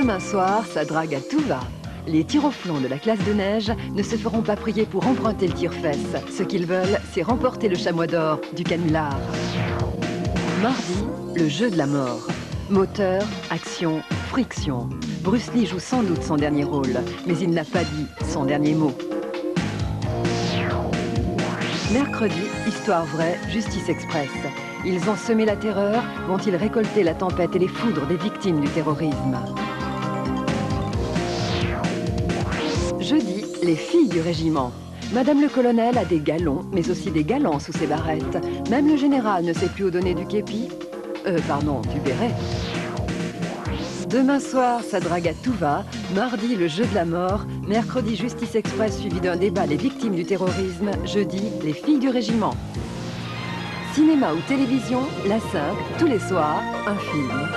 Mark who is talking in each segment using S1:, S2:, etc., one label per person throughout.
S1: Demain soir, ça drague à tout va. Les tiroflons de la classe de neige ne se feront pas prier pour emprunter le tire-fesse. Ce qu'ils veulent, c'est remporter le chamois d'or du canular. Mardi, le jeu de la mort. Moteur, action, friction. Bruce Lee joue sans doute son dernier rôle, mais il n'a pas dit son dernier mot. Mercredi, histoire vraie, Justice Express. Ils ont semé la terreur, vont-ils récolter la tempête et les foudres des victimes du terrorisme? Jeudi, les filles du régiment. Madame le colonel a des galons, mais aussi des galants sous ses barrettes. Même le général ne sait plus où donner du képi. Du béret. Demain soir, ça drague à tout va. Mardi, le jeu de la mort. Mercredi, Justice Express suivi d'un débat les victimes du terrorisme. Jeudi, les filles du régiment. Cinéma ou télévision, la 5, tous les soirs, un film.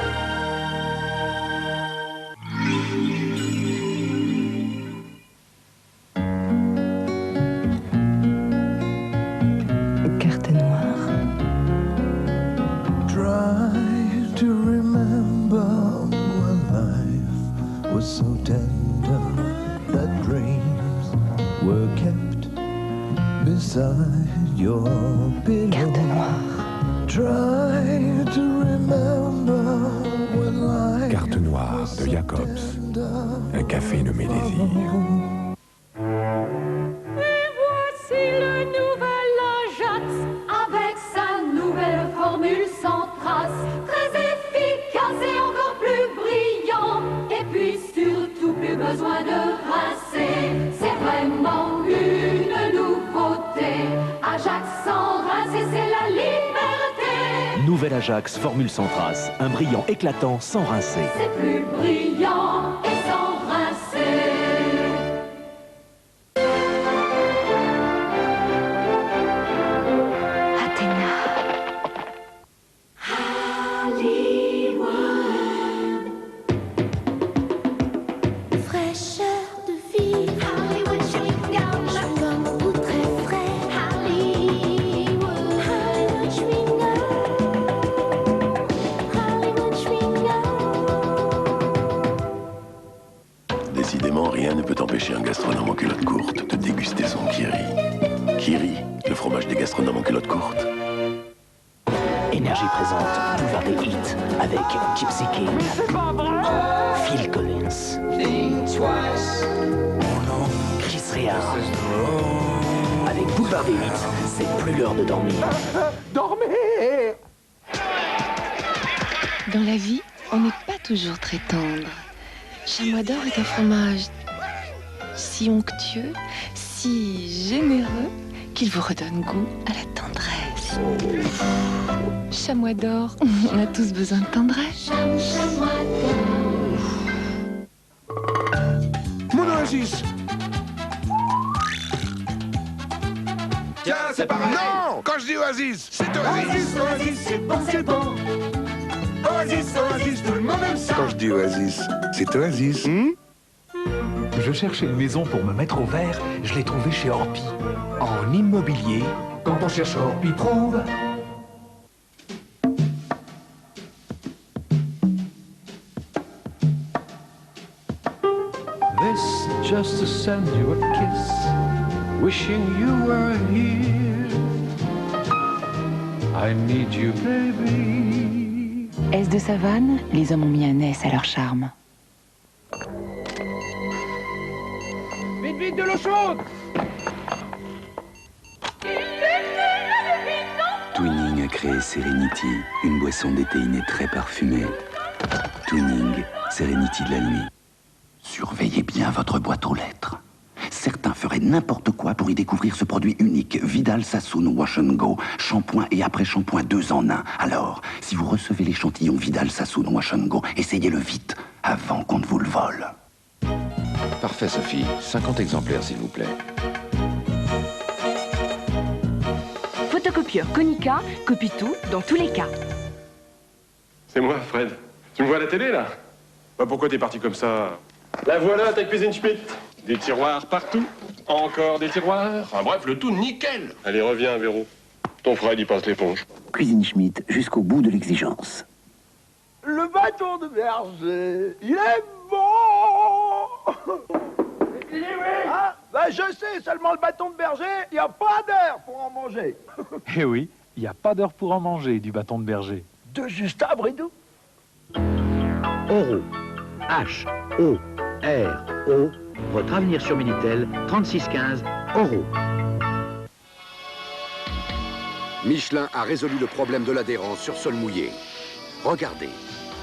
S2: Carte noire.
S3: Try to remember when life was so tender that dreams were kept beside your pillow.
S2: Carte noire.
S3: Try to remember when life
S4: Carte noire de Jacobs. Un café nommé Désir.
S5: Et voici le nouvel Ajax avec sa nouvelle formule sans trace, très efficace et encore plus brillant. Et puis surtout plus besoin de rincer, c'est vraiment une nouveauté. Ajax sans rincer, c'est la liberté.
S6: Nouvel Ajax, formule sans trace. Un brillant éclatant sans rincer.
S5: C'est plus brillant et sans rincer.
S7: Fraîcheur de vie, Hollywood chewing-gum, chewing-gum goût très frais, Hollywood, Hollywood chewing-gum, Hollywood chewing-gum.
S8: Décidément, rien ne peut empêcher un gastronome en culotte courte de déguster son Kiri. Kiri, le fromage des gastronomes en culotte courte.
S6: Énergie présente Boulevard des Hits avec Gypsy King, Phil Collins, Chris Rea. Avec Boulevard des Hits, c'est plus l'heure de dormir.
S2: Dans la vie, on n'est pas toujours très tendre. Chamois d'or est un fromage si onctueux, si généreux, qu'il vous redonne goût à la tendresse. Chamois d'or, on a tous besoin de tendresse.
S7: Chamois d'or.
S4: Mon Oasis.
S9: Tiens, c'est pareil.
S4: Non, quand je dis Oasis, c'est Oasis.
S9: Oasis, c'est bon, c'est bon. Oasis, Oasis, tout le monde aime ça.
S4: Quand je dis Oasis, c'est Oasis.
S10: Je cherchais une maison pour me mettre au vert, je l'ai trouvée chez Orpi. En immobilier, quand on cherche Orpi, trouve.
S3: This just to send you a kiss, wishing you were here. I need you, baby.
S2: Est-ce de savane, les hommes ont mis un S à leur charme.
S9: Vite, vite, de l'eau chaude.
S8: Twinning a créé Serenity, une boisson déthéinée très parfumée. Twinning, Serenity de la nuit. Surveillez bien votre boîte aux lettres. Certains feraient n'importe quoi pour y découvrir ce produit unique, Vidal Sassoon Wash and Go, shampoing et après-shampoing 2 en 1. Alors, si vous recevez l'échantillon Vidal Sassoon Wash and Go, essayez-le vite, avant qu'on ne vous le vole. Parfait, Sophie. 50 exemplaires, s'il vous plaît.
S2: Photocopieur Konica copie tout dans tous les cas.
S11: C'est moi, Fred. Tu me vois à la télé, là? Bah, pourquoi t'es parti comme ça? La voilà, ta cuisine Schmitt. Des tiroirs partout. Encore des tiroirs. Enfin bref, le tout nickel. Allez, reviens, Véro. Ton Fred, il passe l'éponge.
S6: Cuisine Schmitt jusqu'au bout de l'exigence.
S12: le bâton de berger, il est bon. Ah, ben je sais, seulement le bâton de berger, il n'y a pas d'heure pour en manger.
S10: Eh oui, il n'y a pas d'heure pour en manger du bâton de berger.
S12: De Justin Bridou.
S13: Oro. H-O-R-O. Votre avenir sur Minitel, 3615, Oro.
S14: Michelin a résolu le problème de l'adhérence sur sol mouillé. Regardez,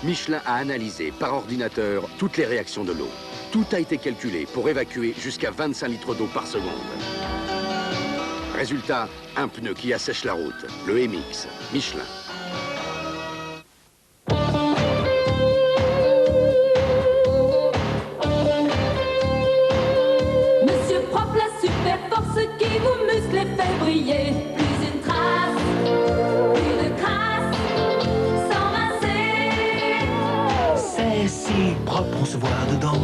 S14: Michelin a analysé par ordinateur toutes les réactions de l'eau. Tout a été calculé pour évacuer jusqu'à 25 litres d'eau par seconde. Résultat, un pneu qui assèche la route, le MX, Michelin.
S5: Monsieur propre, la super force qui vous muscle et fait briller. Plus une trace, plus de crasse, sans rincer.
S6: C'est si propre, on se voit dedans.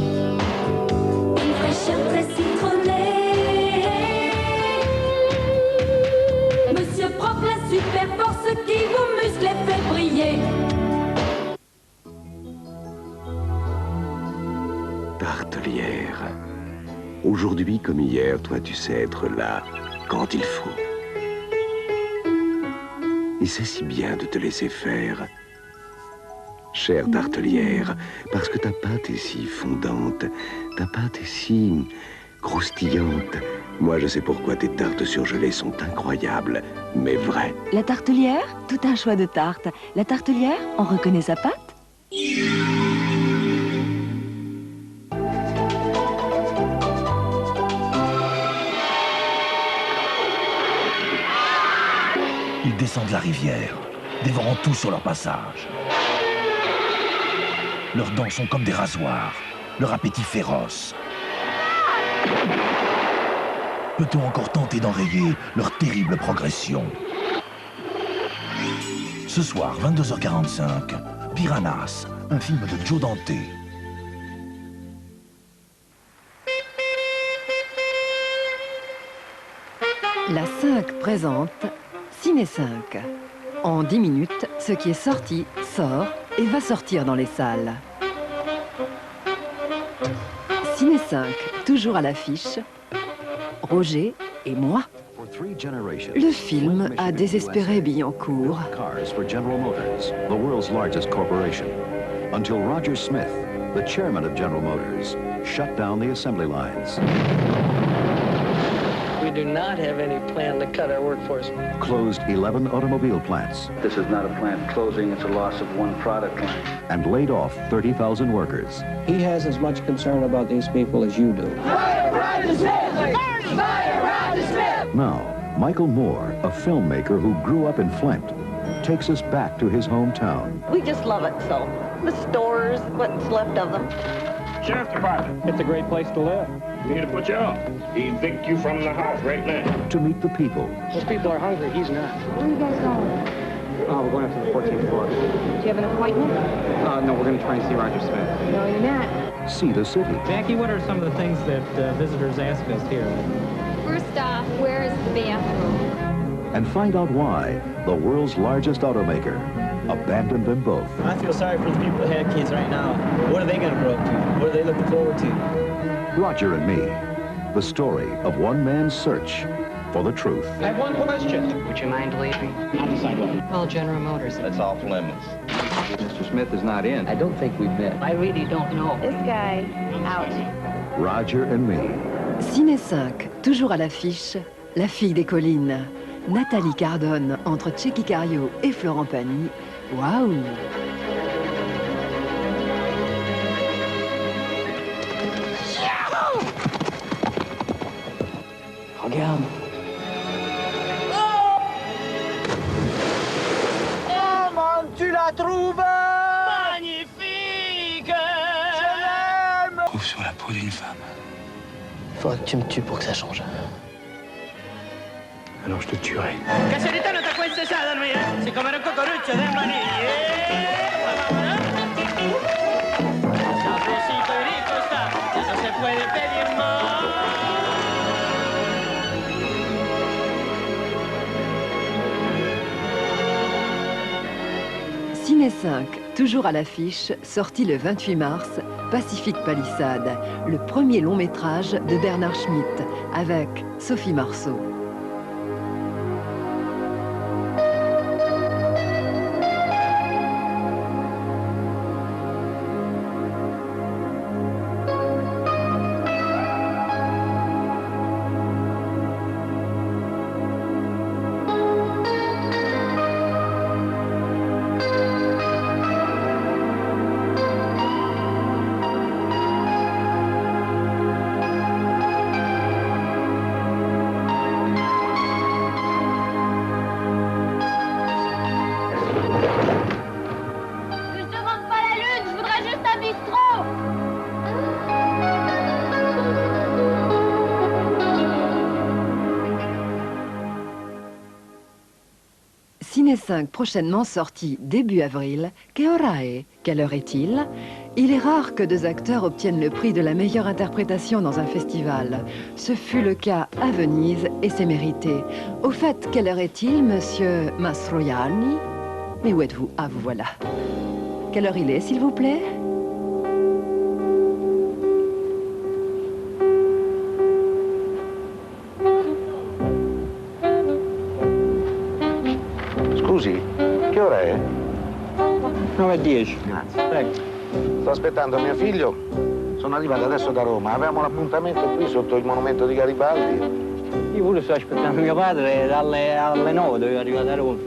S5: Une fraîcheur très citronnée. Monsieur propre, la super force qui vous muscle et fait briller.
S8: Tartelière. Aujourd'hui comme hier, toi tu sais être là quand il faut. Et c'est si bien de te laisser faire. Chère tartelière, parce que ta pâte est si fondante, ta pâte est si croustillante. Moi je sais pourquoi tes tartes surgelées sont incroyables, mais vraies.
S15: La tartelière, tout un choix de tartes. La tartelière, on reconnaît sa pâte.
S6: Ils descendent la rivière, dévorant tout sur leur passage. Leurs dents sont comme des rasoirs, leur appétit féroce. Peut-on encore tenter d'enrayer leur terrible progression? Ce soir, 22h45, Piranhas, un film de Joe Dante.
S1: La 5 présente Ciné 5. En 10 minutes, ce qui est sorti sort et va sortir dans les salles. Ciné 5, toujours à l'affiche, Roger et moi. Le film a désespéré Billancourt.
S16: Cars for General Motors, the world's largest corporation. Until Roger Smith, the chairman of General Motors, shut down the assembly lines.
S17: We do not have any plan to cut our workforce.
S16: Closed 11 automobile plants.
S18: This is not a plant closing, it's a loss of one product line.
S16: And laid off 30,000 workers.
S17: He has as much concern about these people as you do.
S9: Fire Roger Smith! Fire Roger Smith!
S16: Now, Michael Moore, a filmmaker who grew up in Flint, takes us back to his hometown.
S19: We just love it, so. The stores, what's left of them.
S20: Sheriff's Department. It's a great place to live. We need to put you up. He'd evict you from the house right now.
S16: To meet the people.
S17: Those people are hungry. He's not.
S19: Where are you guys going?
S17: Oh, we're going up to the 14th floor.
S19: Do you have an appointment?
S17: No, we're going to try and see Roger Smith.
S19: No, you're not.
S16: See the city.
S21: Jackie, what are some of the things that visitors ask us here?
S22: First off, where is the bathroom?
S16: And find out why the world's largest automaker abandoned them both.
S21: I feel sorry for the people that have kids right now. What are they going to grow up to? What are they looking forward to?
S16: Roger and Me, the story of one man's search for the truth.
S17: I have one question. Would you mind leaving? On the sidewalk. Well, General Motors.
S18: That's off limits. Mr. Smith is not in.
S17: I don't think we've met. I really don't know.
S19: This guy, out.
S16: Roger and Me.
S1: Ciné 5, toujours à l'affiche, La fille des collines. Nathalie Cardone entre Tchéky Cario et Florent Pagny. Waouh!
S17: Regarde.
S9: Oh mon, tu la trouves
S17: Magnifique!
S9: Je l'aime.
S6: Trouve sur la peau d'une femme.
S17: Il faudrait que tu me tues pour que ça change.
S6: Alors je te tuerai.
S17: Caserita, no te acuestes a dormir. Si comer un cocorucho de maní. Sabrosito y rico está. Ya no se puede pedir más.
S1: Ciné 5, Toujours à l'affiche, sorti le 28 mars, Pacific Palisades, le premier long métrage de Bernard Schmitt, avec Sophie Marceau. Ciné 5 prochainement sorti début avril, Que ora è? Quelle heure est-il? Il est rare que deux acteurs obtiennent le prix de la meilleure interprétation dans un festival. Ce fut le cas à Venise et c'est mérité. Au fait, quelle heure est-il, monsieur Mastroianni? Mais où êtes-vous? Ah, vous voilà. Quelle heure il est, s'il vous plaît?
S4: Scusi, che ora è?
S21: 9:10.
S4: Grazie.
S21: Prego.
S4: Sto aspettando mio figlio. Sono arrivato adesso da Roma. Avevamo l'appuntamento qui sotto il monumento di Garibaldi.
S21: Io pure sto aspettando mio padre alle 9, dovevo arrivare a Roma.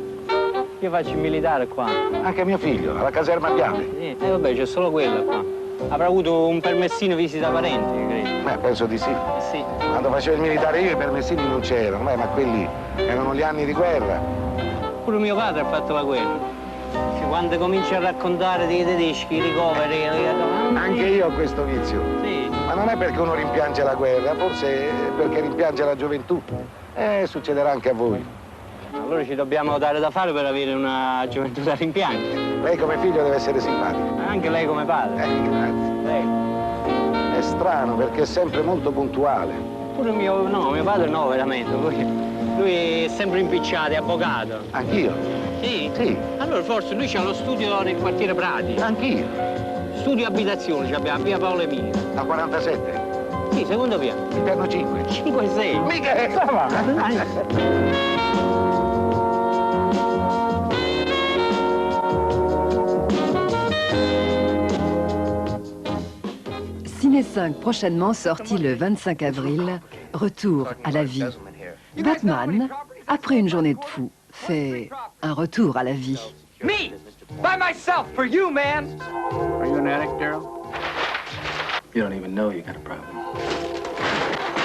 S21: Io faccio il militare qua.
S4: Anche mio figlio, alla caserma Bianca.
S21: Sì, vabbè, c'è solo quella qua. Avrà avuto un permessino visita parenti, credo.
S4: Beh, penso di sì.
S21: Sì.
S4: Quando facevo il militare io i permessini non c'erano, ma quelli erano gli anni di guerra.
S21: Pure mio padre ha fatto la guerra. Quando comincia a raccontare dei tedeschi, i ricoveri...
S4: Anche io ho questo vizio.
S21: Sì.
S4: Ma non è perché uno rimpiange la guerra, forse è perché rimpiange la gioventù. Succederà anche a voi.
S21: Allora ci dobbiamo dare da fare per avere una gioventù da rimpiangere.
S4: Lei come figlio deve essere simpatico.
S21: Anche lei come padre.
S4: Grazie.
S21: Lei.
S4: È strano perché è sempre molto puntuale.
S21: Pure mio padre no, veramente. Lui è sempre impicciato, è avvocato.
S4: Anch'io?
S21: Sì?
S4: Sì.
S21: Allora forse lui c'ha lo studio nel quartiere Prati.
S4: Anch'io.
S21: Studio abitazione, c'abbiamo a via Paolo Emilio.
S4: A 47?
S21: Sì, secondo piano.
S4: Interno 5.
S21: 5 e 6.
S4: Mica è!
S1: Ciné 5 prochainement sorti le 25 avril, retour à la vie. Batman, après une journée de fou, fait un retour à la vie.
S7: Me! By myself, for you, man!
S18: Are you an addict, Daryl?
S23: You don't even know you got a problem.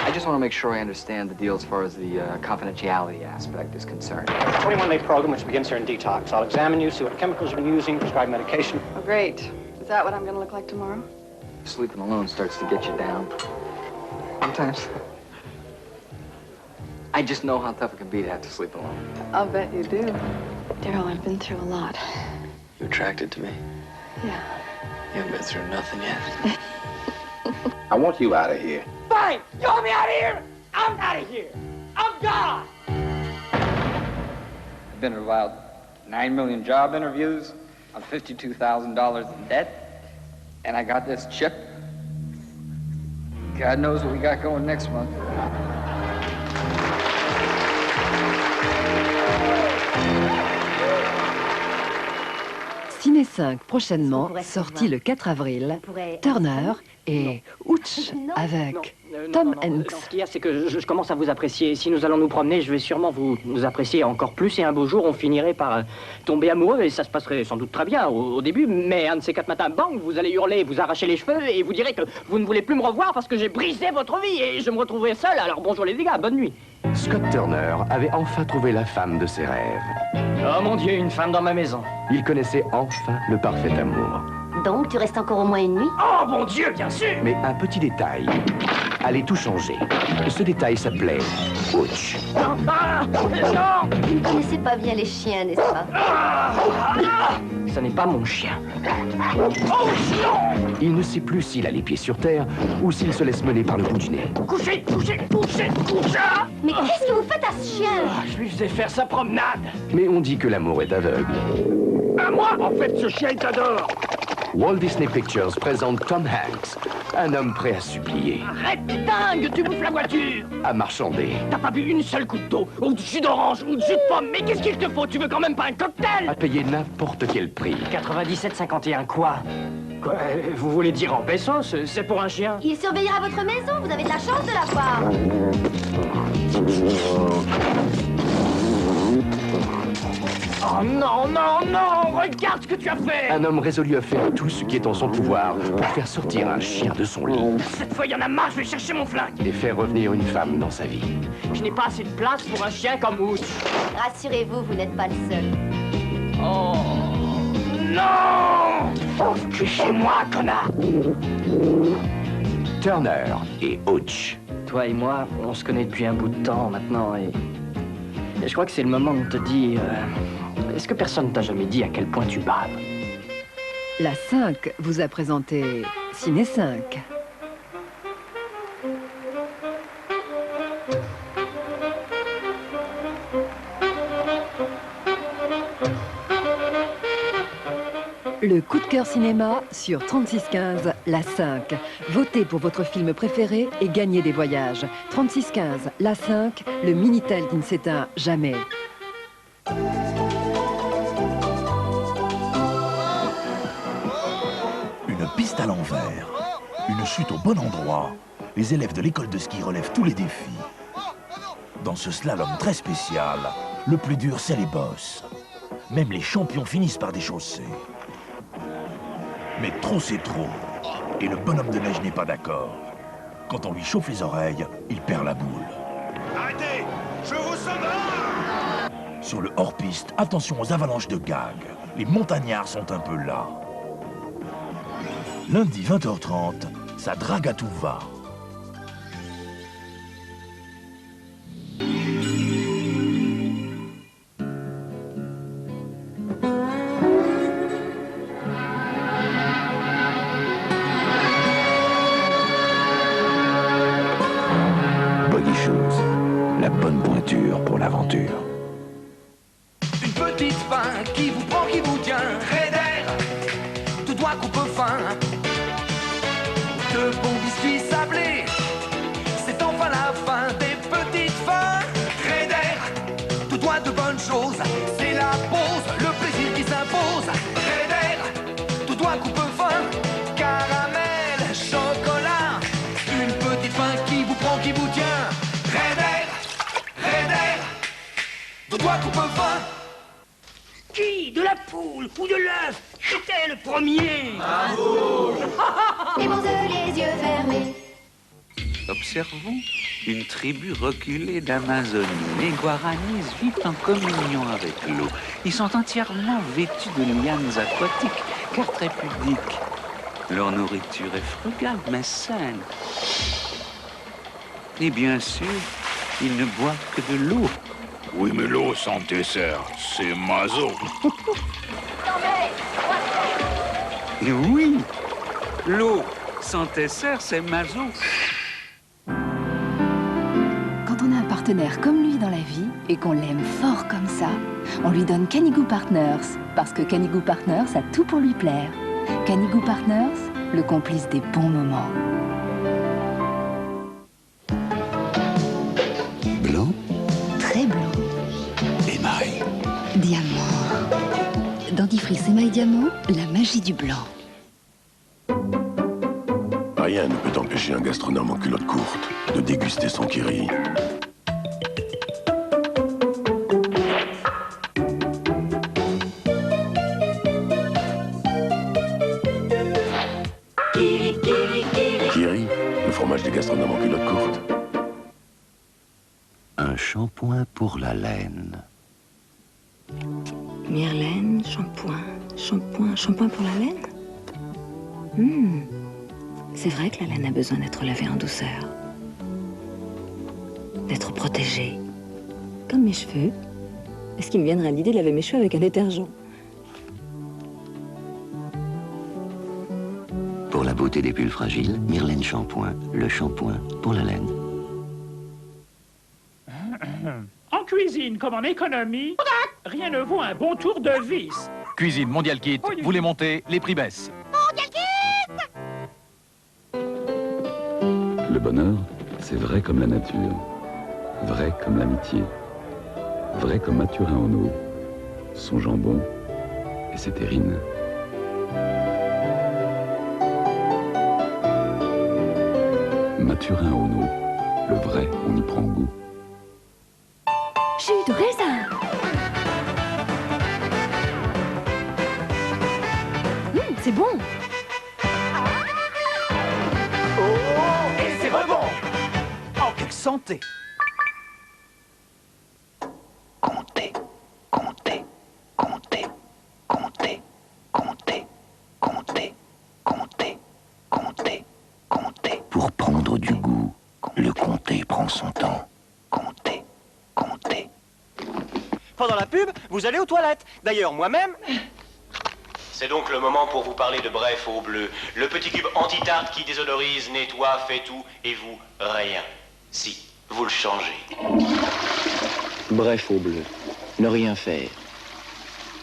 S7: I just want to make sure I understand the deal as far as the confidentiality aspect is concerned.
S20: 21-day program which begins here in detox. I'll examine you, see what chemicals you're using, prescribe medication.
S24: Oh, great. Is that what I'm going to look like tomorrow?
S7: Sleeping alone starts to get you down. Sometimes. I just know how tough it can be to have to sleep alone.
S24: I'll bet you do. Daryl, I've been through a lot.
S23: You attracted to me?
S24: Yeah.
S23: You haven't been through nothing yet.
S4: I want you out of here.
S7: Fine! You want me out of here? I'm out of here! I'm gone!
S25: I've been to about 9 million job interviews. I'm $52,000 in debt. And I got this chip. God knows what we got going next month.
S1: Ciné 5 prochainement, sorti le 4 avril, Turner et Ouch avec Tom Hanks.
S21: Ce qu'il y a, c'est que je commence à vous apprécier. Si nous allons nous promener, je vais sûrement vous apprécier encore plus. Et un beau jour, on finirait par tomber amoureux. Et ça se passerait sans doute très bien au début. Mais un de ces 4 matins, bang, vous allez hurler, vous arracher les cheveux. Et vous direz que vous ne voulez plus me revoir parce que j'ai brisé votre vie. Et je me retrouverai seul. Alors bonjour les dégâts, bonne nuit.
S14: Scott Turner avait enfin trouvé la femme de ses rêves.
S21: Oh mon Dieu, une femme dans ma maison.
S14: Il connaissait enfin le parfait amour.
S26: Donc, tu restes encore au moins une nuit?
S21: Oh mon Dieu, bien sûr!
S14: Mais un petit détail allait tout changer. Ce détail s'appelait Ouch.
S21: Non!
S26: Vous ne connaissez pas bien les chiens, n'est-ce pas?
S21: Ce n'est pas mon chien.
S14: Il ne sait plus s'il a les pieds sur terre ou s'il se laisse mener par le bout du nez.
S21: Couchez, couchez, couchez, couchez!
S26: Mais qu'est-ce que vous faites à ce chien?
S21: Je lui faisais faire sa promenade.
S14: Mais on dit que l'amour est aveugle.
S6: à moi. En fait, ce chien, il t'adore.
S14: Walt Disney Pictures présente Tom Hanks, un homme prêt à supplier,
S21: Arrête, t'es dingue, tu bouffes la voiture.
S14: à marchander,
S21: T'as pas bu une seule goutte d'eau, ou de jus d'orange, ou de jus de pomme, mais qu'est-ce qu'il te faut? Tu veux quand même pas un cocktail?
S14: à payer n'importe quel prix.
S21: 97,51 quoi? Quoi, vous voulez dire en pesos? C'est pour un chien?
S26: Il surveillera votre maison, vous avez de la chance de l'avoir.
S21: Oh non, non, non! Regarde ce que tu as fait!
S14: Un homme résolu à faire tout ce qui est en son pouvoir pour faire sortir un chien de son lit
S21: Cette fois, il y en a marre, je vais chercher mon flingue!
S14: et faire revenir une femme dans sa vie.
S21: Je n'ai pas assez de place pour un chien comme Ouch.
S26: Rassurez-vous, vous n'êtes pas le seul.
S21: Oh non! Que chez moi, connard!
S14: Turner et Hooch.
S21: Toi et moi, on se connaît depuis un bout de temps maintenant et je crois que c'est le moment de te dire... Est-ce que personne t'a jamais dit à quel point tu baves?
S1: La 5 vous a présenté Ciné 5. Le coup de cœur cinéma sur 3615, la 5. Votez pour votre film préféré et gagnez des voyages. 3615, la 5, le Minitel qui ne s'éteint jamais.
S2: Une piste à l'envers, une chute au bon endroit. Les élèves de l'école de ski relèvent tous les défis. Dans ce slalom très spécial, le plus dur, c'est les bosses. Même les champions finissent par déchausser. Mais trop, c'est trop. Et le bonhomme de neige n'est pas d'accord. Quand on lui chauffe les oreilles, il perd la boule.
S9: Arrêtez! Je vous sauve!
S2: Sur le hors-piste, attention aux avalanches de gags. Les montagnards sont un peu là. Lundi 20h30, ça drague à tout va.
S8: Buggy Shoes, la bonne pointure pour l'aventure.
S9: Une petite fin qui vous prend, qui vous tient. Raider, tout doigt coupe fin. De bons biscuits sablés, c'est enfin la fin des petites fins. Raider, tout doigt de bonnes choses. C'est la pause, le plaisir qui s'impose. Raider, tout doigt coupe fin. Caramel, chocolat, une petite fin qui vous prend, qui vous tient. Raider, tout doigt coupe fin.
S21: Qui? De la poule ou de l'œuf? C'était le premier!
S26: Les bons œufs, les yeux fermés.
S3: Observons une tribu reculée d'Amazonie. Les Guaranis vivent en communion avec l'eau. Ils sont entièrement vêtus de lianes aquatiques, car très pudiques. Leur nourriture est frugale, mais saine. Et bien sûr, ils ne boivent que de l'eau.
S20: Oui, mais l'eau sans dessert, c'est maso.
S3: Et oui, l'eau sans dessert, c'est maso.
S10: Quand on a un partenaire comme lui dans la vie et qu'on l'aime fort comme ça, on lui donne Canigou Partners, parce que Canigou Partners a tout pour lui plaire. Canigou Partners, le complice des bons moments.
S8: Blanc,
S10: Très blanc.
S8: émail.
S10: Diamant. Dentifrice émail diamant, la magie du blanc.
S11: Rien ne peut empêcher un gastronome en culotte courte de déguster son kiri. Kiri, le fromage des gastronomes en culotte courte.
S8: Un shampoing pour la laine.
S15: Myrlaine, shampoing pour la laine. C'est vrai que la laine a besoin d'être lavée en douceur. D'être protégée. Comme mes cheveux. Est-ce qu'il me viendrait l'idée de laver mes cheveux avec un détergent?
S8: Pour la beauté des pulls fragiles, Myrlaine Shampoing, le shampoing pour la laine.
S20: En cuisine comme en économie, rien ne vaut un bon tour de vis.
S5: Cuisine Mondial Kit, vous les montez, les prix baissent.
S9: Mondial Kit!
S8: Le bonheur, c'est vrai comme la nature, vrai comme l'amitié, vrai comme Mathurin Ono, son jambon et ses terrines. Mathurin Ono, le vrai, on y prend goût.
S10: Jus de raisin. C'est bon.
S5: Oh, et c'est rebond. Oh, quelle santé.
S8: Comptez, comptez, comptez, comptez, comptez, comptez, comptez, comptez, comptez. Pour prendre du goût, le compter prend son temps. Comptez, comptez.
S12: Pendant la pub, vous allez aux toilettes. D'ailleurs, moi-même...
S13: C'est donc le moment pour vous parler de Bref Eau Bleue, le petit cube anti-tarte qui désodorise, nettoie, fait tout, et vous, rien. Si, vous le changez.
S23: Bref Eau Bleue. Ne rien faire.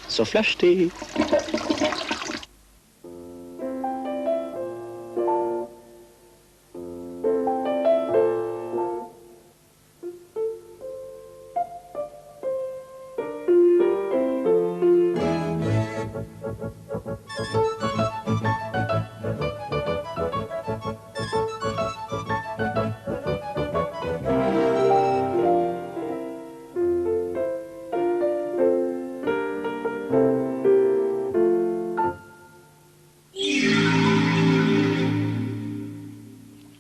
S23: Sauf l'acheter.